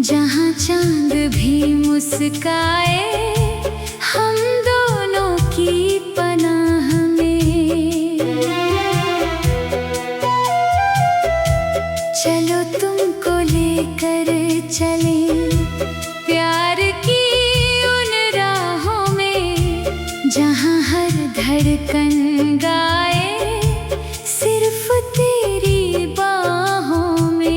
जहाँ चांद भी मुस्काए, हम दोनों की पनाह में। चलो तुमको लेकर चले प्यार की उन राहों में, जहाँ हर धड़कन गाए सिर्फ तेरी बाहों में।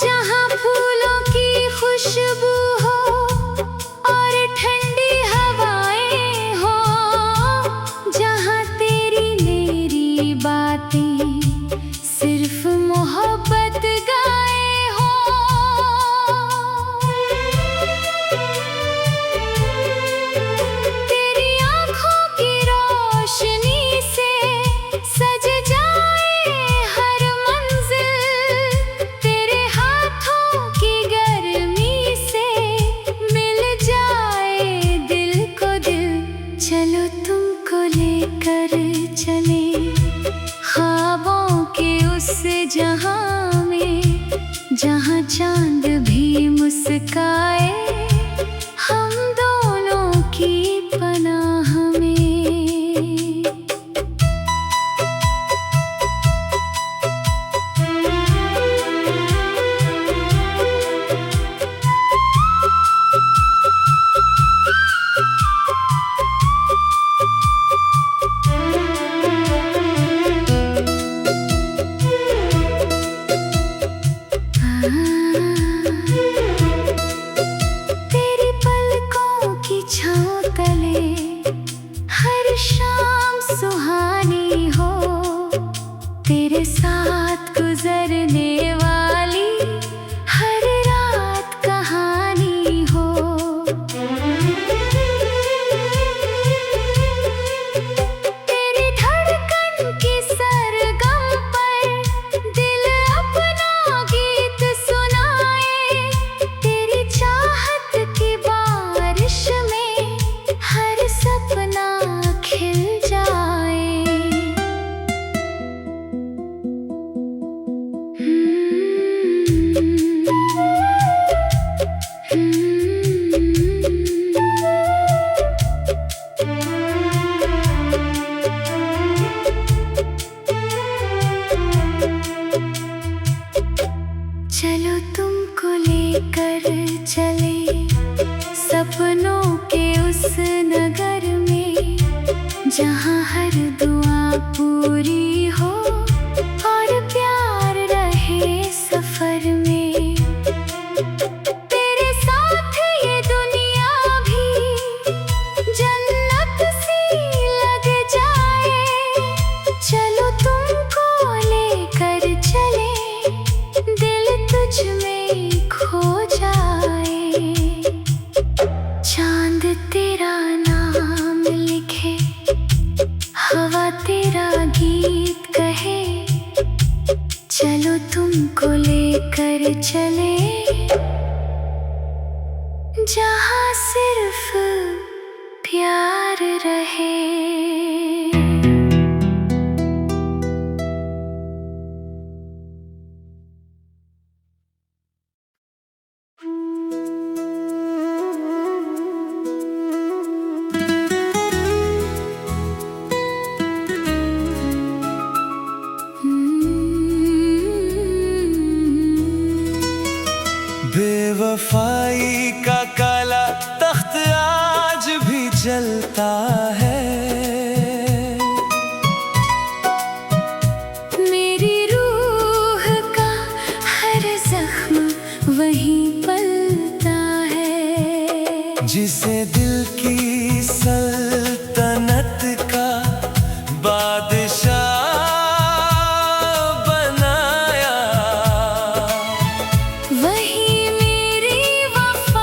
जहाँ फूलों की खुशबू हो और ठंडी हवाएं हो, जहाँ तेरी मेरी बातें सिर्फ मोहब्बत गाए हो। तेरी आँखों की रोशनी से सज जाए हर मंजिल, तेरे हाथों की गर्मी से मिल जाए दिल को दिल। चलो तुमको लेकर चले ख्वाबों के उस जहां में, जहां चांद भी मुस्काए, हम दोनों की पनाह में। तेरी पलकों की छाँव तले हर शाम सुहानी हो, तेरे साथ गुजरने वाली हर रात कहानी हो। तेरी धड़कन की सरगम पर दिल अपना गीत सुनाए, तेरी चाहत की बारिश में हर सपना खिल जाए। चलो तुमको लेकर चले सपनों के उस नगर में, जहाँ हर दुआ पूरी हो और प्यार रहे सफर में। तेरे साथ ये दुनिया भी जन्नत सी लग जाए। चलो तुमको लेकर चले दिल तुझ में खो जाए। चांद तेरा नाम लिखे, हवा तेरा गीत कहे, चलो तुमको लेकर चले जहाँ सिर्फ प्यार रहे। बेवफाई का काला तख्त आज भी चलता है, मेरी रूह का हर जख्म वहीं पलता है। जिसे दिल की सल्तनत का बादशाह बनाया, वही मेरी वफा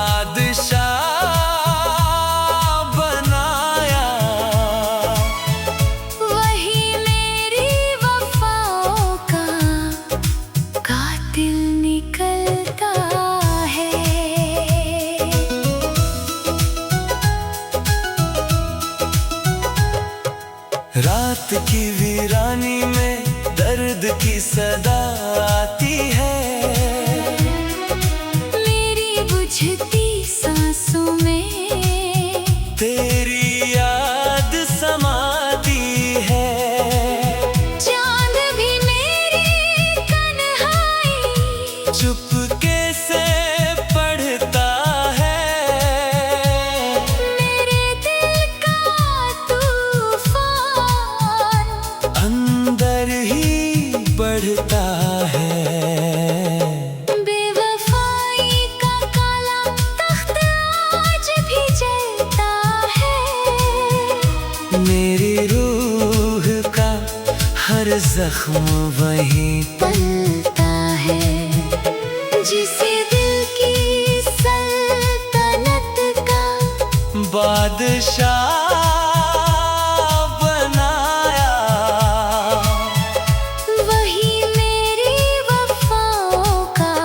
बादशाह बनाया। वही मेरी वफाओं का कातिल निकलता है। रात की वीरानी में दर्द की सदा आती है। मेरी बुझती सांसों में तेरी याद समाती है। चांद भी मेरी तन्हाई चुपके से पढ़ता है। मेरे दिल का तूफान अंदर ही बढ़ता है। बेवफाई का काला तख्त आज भी जलता है। मेरी रूह का हर जख्म वहीं पलता है। जिसे दिल की सल्तनत का बादशाह बनाया। वही मेरी वफाओं का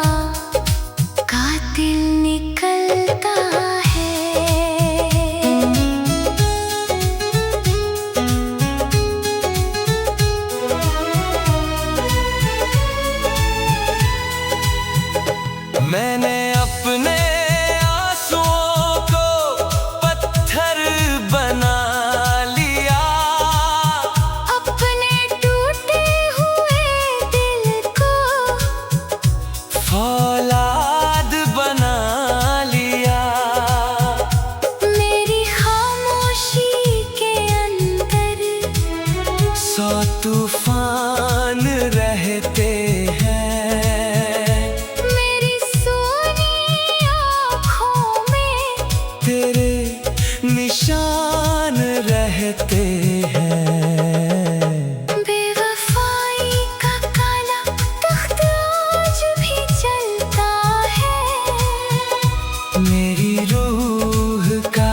कातिल निकलता है। मैंने अपने आंसुओं को पत्थर बना लिया। अपने टूटे हुए दिल को फौलाद बना लिया। मेरी खामोशी के अंदर 100 तूफान रहते हैं। मेरी सोनी आँखों में तेरे निशान रहते हैं। बेवफाई का काला तख्त आज भी जलता है। मेरी रूह का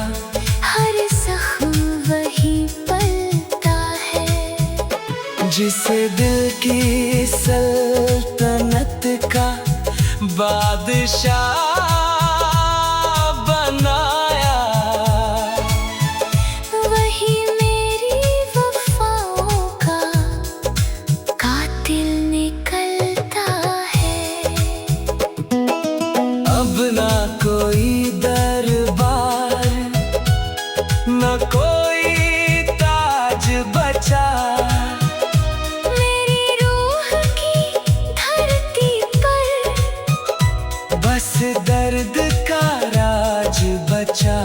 हर जख्म वही पलता है। जिसे दिल की सल्तनत का बादशाह बनाया। वही मेरी वफाओं का कातिल निकलता है। अब ना कोई दरबार, न कोई ताज बचा। मेरी रूह की धरती पर बस दर्द का राज बचा।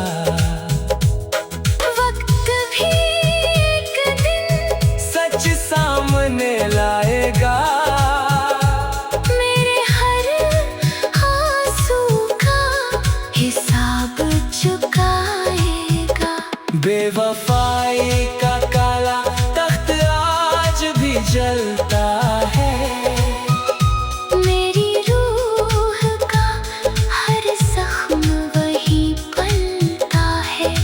वक्त भी एक दिन सच सामने लाएगा। मेरे हर आंसू का हिसाब चुकाएगा। बेवफाई का काला तख्त आज भी जलता है। मेरी रूह का हर जख्म वही पलता है।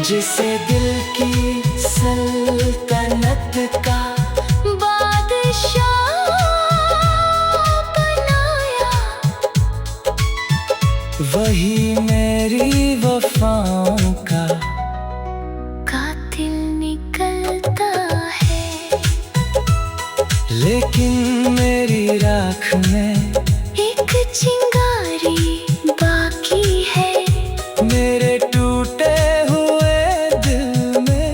जिसे दिल की सल्तनत का बादशाह बनाया। वही मेरी वफाओं का कातिल निकलता है। लेकिन मेरी राख में एक चिंगारी बाकी है। मेरे टूटे हुए दिल में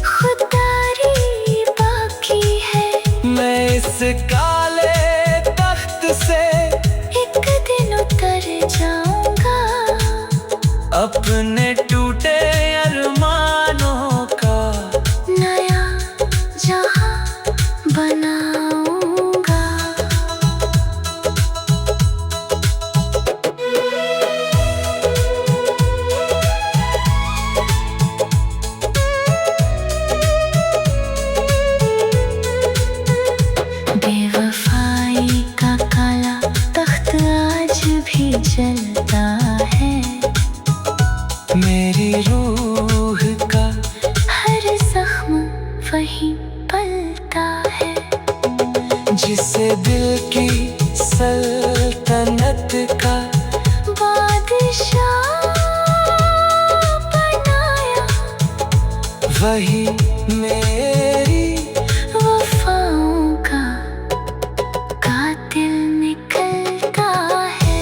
खुदारी बाकी है। मैं इस काले तख्त से एक दिन उतर जाऊंगा। अपने टूटे अरमानों का नया जहां बनाऊंगा। बेवफाई का काला तख्त आज भी जलता है। मेरी रूह का हर जख्म वही पलता है। जिसे दिल की सल्तनत का बादशाह बनाया, वही मेरी वफाओं का कातिल निकलता है।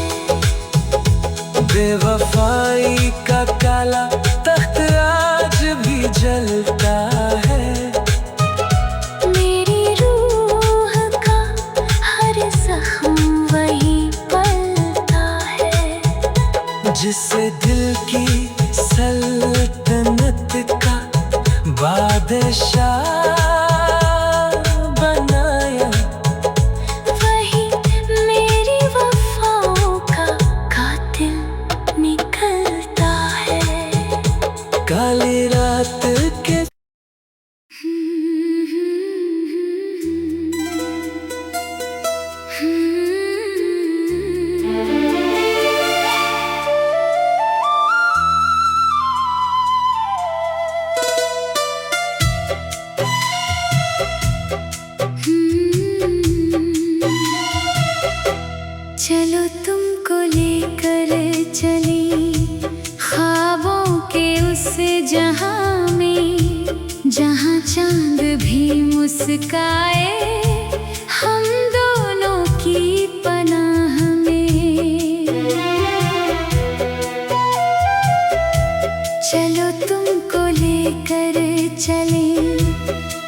बेवफाई का काला तख्त आज भी जलता है। मेरी रूह का हर जख्म वही पलता है। जिसे दिल की सल्तनत का बादशाह बनाया, वही मेरी वफाओं का कातिल निकलता है। काली रात के चलो तुमको लेकर चली ख्वाबों के उस जहां में, जहां चांद भी मुस्काए हम दोनों की पनाह में। चलो तुमको लेकर चले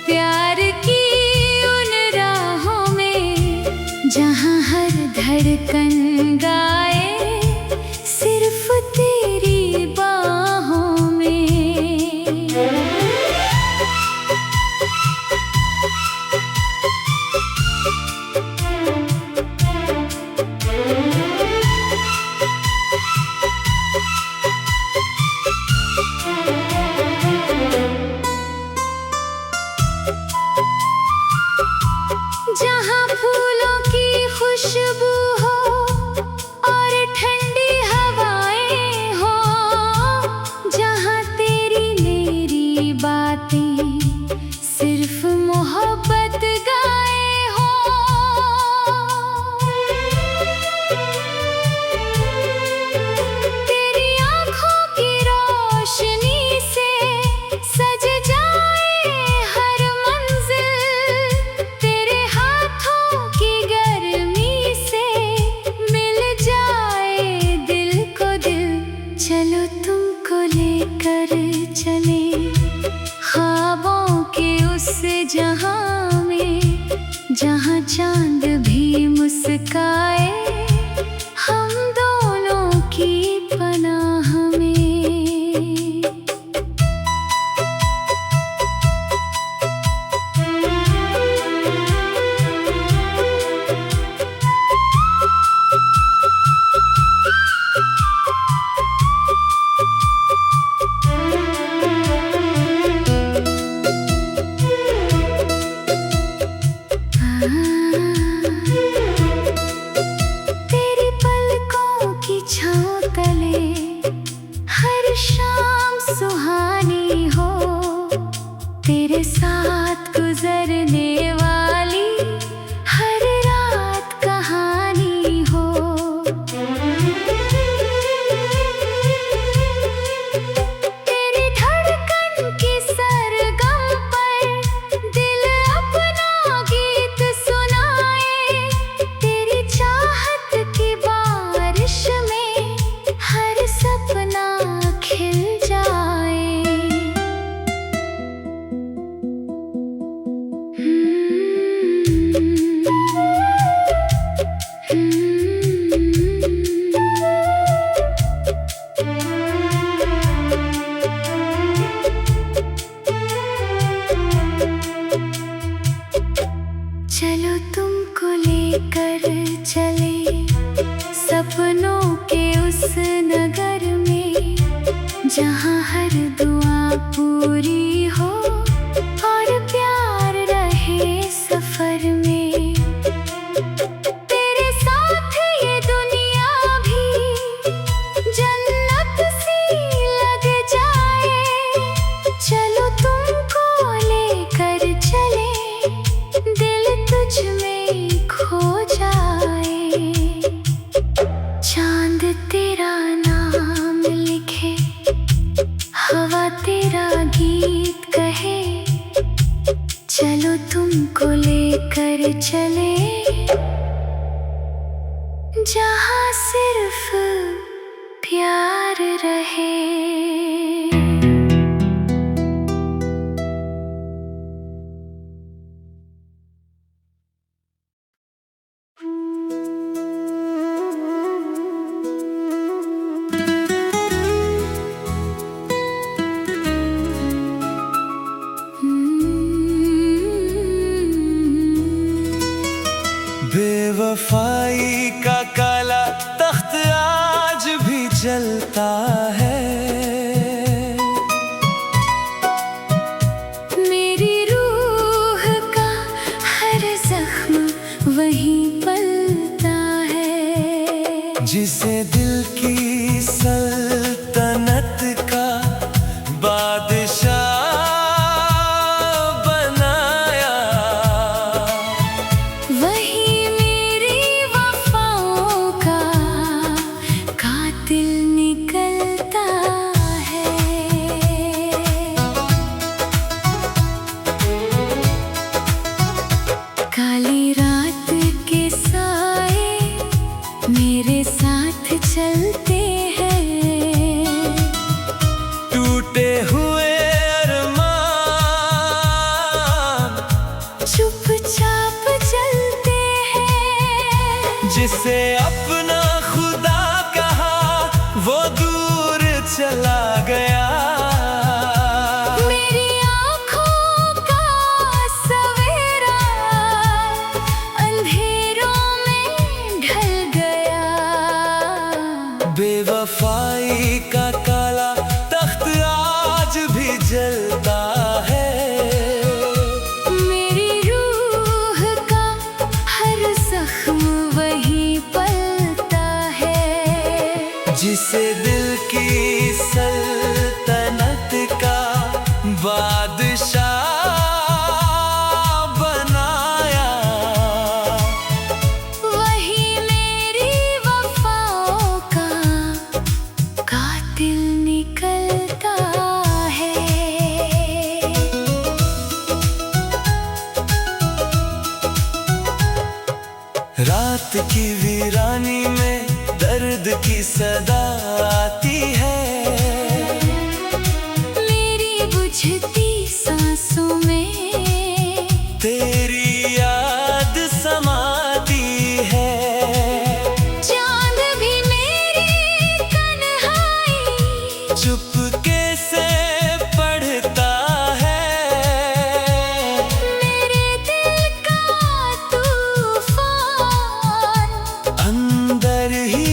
प्यार की उन राहों में, जहां हर धड़कन गाए सिर्फ तेरी बाहों में। जहां फूलों की खुशबू हो और ठंडी हवाएं हो, जहां तेरी मेरी बातें सिर्फ मोहब्बत गाए हो। तेरी आंखों की रोशनी से सज जाए हर मंजिल, तेरे हाथों की गर्मी से मिल जाए दिल को दिल। चलो तुमको लेकर चले ख्वाबों के उस जहां में, जहां चांद भी मुस्काए हम दोनों की पनाह में। तेरी पलकों की छाँव तले हर शाम सुहानी हो, तेरे साथ गुजरने वाली हर रात कहानी हो। तेरी धड़कन की सरगम पर दिल अपना गीत सुनाए, तेरी चाहत की बारिश में हर सपना खिल जाए। चलो तुमको लेकर चले सपनों के उस नगर में, जहां हर दुआ पूरी हो और प्यार रहे सफर में। तेरे साथ ये दुनिया भी जन्नत सी चलता है। मेरी रूह का हर जख्म वहीं पलता है, जिसे दिल की सल्तनत का बादशाह बनाया, वही मेरी वफाओं का कातिल निकलता है। काली रात के साए मेरे साथ चलते हैं, टूटे हुए अरमान चुपचाप चलते हैं। जिसे अपना खुदा कहा वो दूर चला गया। मेरी आँखों का सवेरा अंधेरों में ढल गया। बेवफाई का काला तख्त आज भी जलता है। मेरी रूह का हर जख्म वहीं पलता है, जिसे दिल की सल्तनत का बादशाह बनाया, वही मेरी वफाओं का कातिल निकलता है। रात की वीरानी में दर्द की सदा आती है। मेरी बुझती सांसों में तेरी याद समाती है। चांद भी मेरी तन्हाई चुपके से पढ़ता है। मेरे दिल का तूफान अंदर ही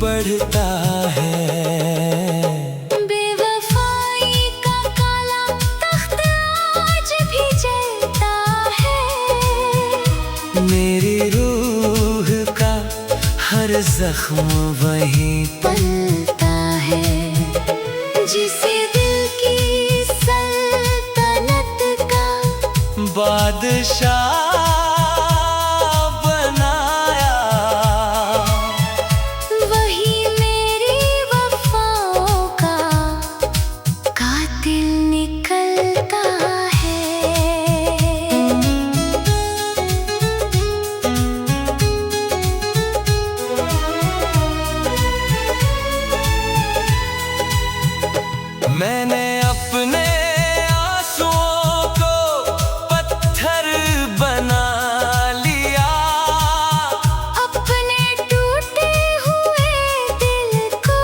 बढ़ता है। बेवफाई का काला तख्त आज भी जलता है। मेरी रूह का हर जख्म वहीं पलता है, जिसे दिल की सल्तनत का बादशाह बनाया, वही मेरी वफाओं का कातिल निकलता है। मैंने अपने आंसुओं को पत्थर बना लिया। अपने टूटे हुए दिल को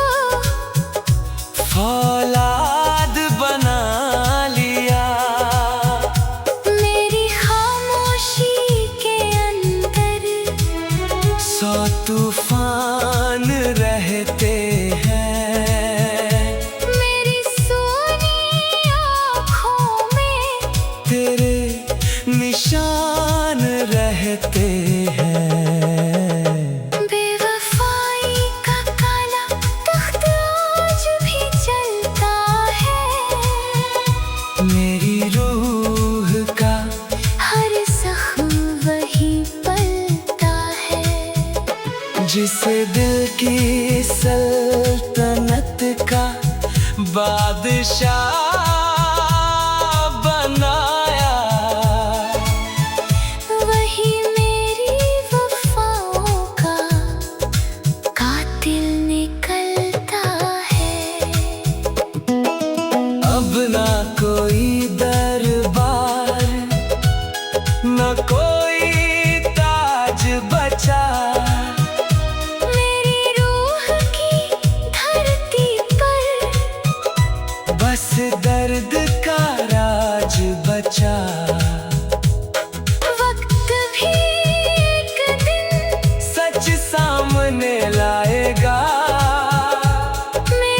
फौलाद बना लिया। मेरी खामोशी के अंदर सौ तूफान रहते हैं। मेरी सोनी आँखों में तेरे निशान रहते हैं। बेवफाई का काला तख्त आज भी जलता है। मेरी रूह का हर जख्म वहीं पलता है, जिसे दिल की सल्तनत का बादशाह बनाया, वही मेरी वफाओं का कातिल निकलता है। अब ना कोई दरबार, न कोई ताज बचा। मेरी रूह की धरती पर बस दर्द का राज बचा। वक्त भी एक दिन सच सामने लाएगा। मेरी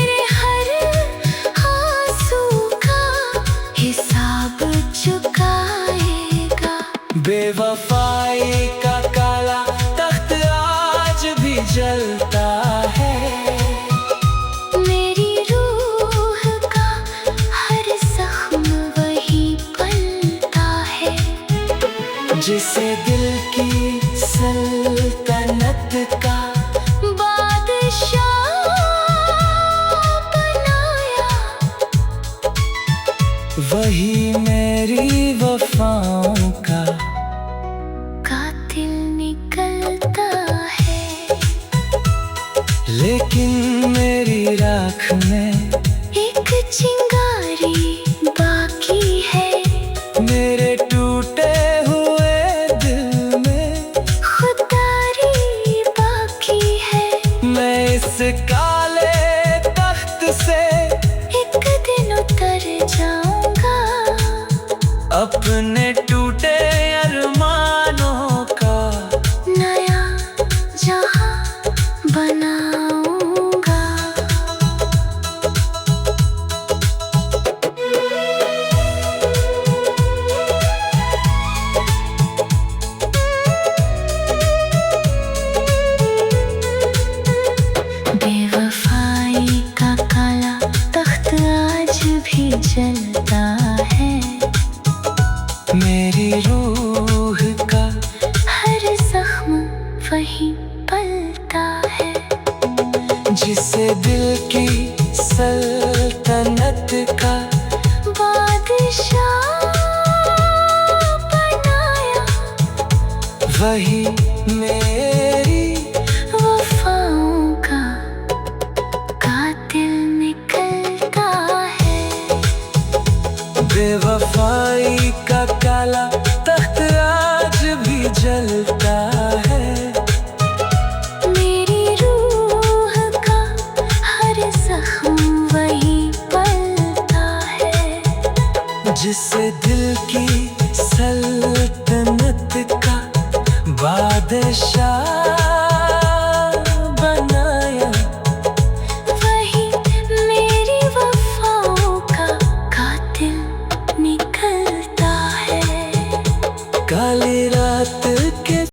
वही मेरी वफाओं का कातिल निकलता है। लेकिन मेरी राख में एक चिंगारी बाकी है। मेरे टूटे हुए दिल में खुदारी बाकी है। मैं इस काले तख्त से एक दिन उतर जाऊंगा। अपने टूटे अरमानों का नया जहां बनाऊंगा। बेवफाई का काला तख्त आज भी जलता है। मेरी रूह का हर जख्म वही पलता है। जिसे दिल की सल्तनत का बादशाह बनाया। वही मेरी वफाओं का कातिल निकलता है। बेवफाई का काला तख्त आज भी जलता है। मेरी रूह का हर जख्म वही पलता है। जिसे दिल की सल्तनत का बादशाह बनाया। वही मेरी वफाओं का कातिल निकलता है। काली